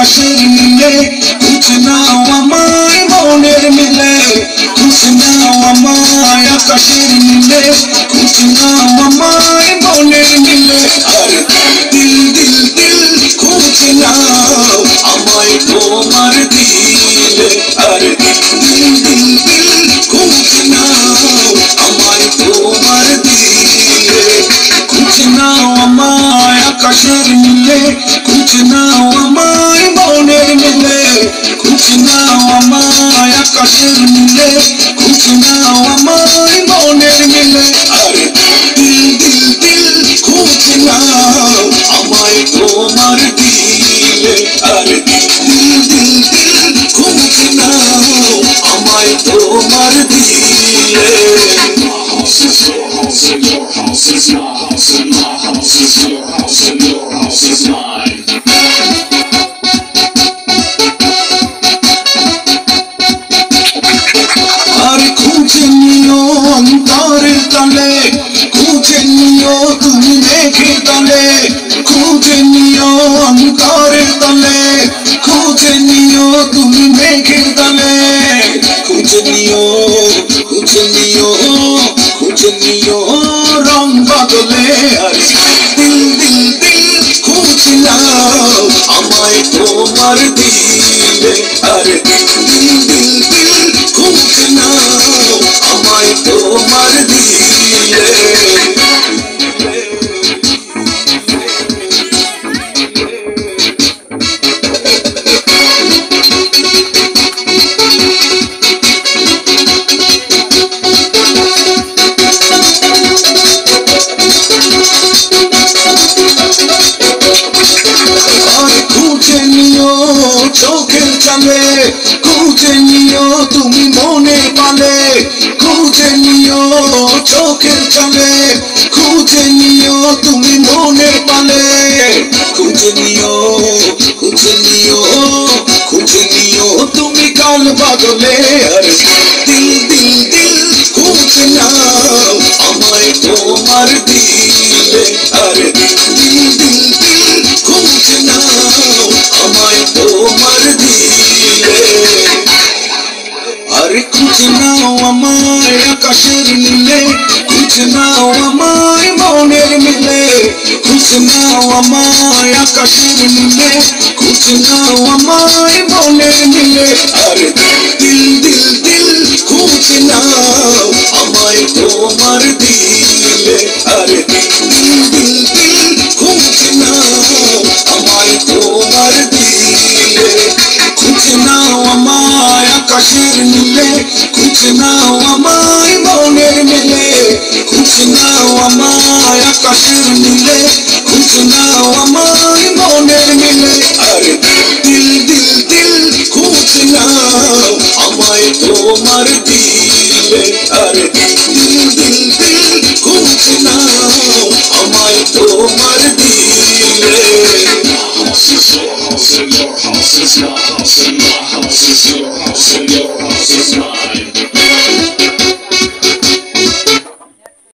আকাশের নীলে খুঁজে নাও আমায় মনের মিলে খুঁজে নাও আমায় আকাশের নীলে খুঁজে নাও আমায় মনের মিলে আর দিল দিল দিল খুঁজে নাও আমায় তোমার দিলে আর দিল দিল দিল খুঁজে নাও আমায় তোমার দিলে খুঁজে নাও আমায় আকাশের নীলে খুঁজে নাও আমায় মনের মিলে খুঁজে নাও আমায় আকাশের নীলে খুঁজে নাও আমায় মনের মিলে আর দিল দিল দিল খুঁজে নাও আমায় তোমার দিলে আর দিল দিল দিল খুঁজে নাও আমায় তোমার দিলে Your house is my house, and my house is your house, and your house is mine. আর খুঁজে নিও অন্তরের তলে খুঁজে নিও তুমি মেঘের তলে খুঁজে নিও অন্তরের তলে খুঁজে নিও তুমি মেঘের তলে খুঁজে নিও খুঁজে নিও খুঁজে নিও রং বদলে আর দিল দিল দিল খুঁজে নাও আমায় তোমার দিলে আর দিল দিল দিল খুঁজে নাও আমায় তোমার দিলে খুঁজে নিও চোখের চালে খুঁজে নিও তুমি মনে পালে খুঁজে নিও চোখের চালে খুঁজে নিও তুমি মনে পালে খুঁজে নিও খুঁজে নিও খুঁজে নিও তুমি কাল বদলে আর দিল দিল দিল খুঁজে নাও আমায় তোমার দিলে আর দিল দিল দিল খুঁজে নাও আমায় তোমার দিলে আরে খুঁজে নাও আমায় আকাশের নীলে খুঁজে নাও আমায় মনের মিলে খুঁজে নাও আমায় আকাশের নীলে খুঁজে নাও আমায় মনের মিলে আরে দিল দিল দিল খুঁজে নাও আমায় তোমার দিলে আরে দিল দিল দিল খুঁজে নাও আমায় তোমার দিলে খুঁজে নাও আমায় আকাশের নীলে খুঁজে নাও আমায় মনের মিলে খুঁজে নাও আমায় আকাশের নীলে খুঁজে নাও আমায় মনের মিলে আর দিল দিল দিল খুঁজে নাও আমায় তোমার দিলে আর দিল দিল দিল খুঁজে নাও আমায় তোমার দিলে My house is your house, and your house is my house, and my house is your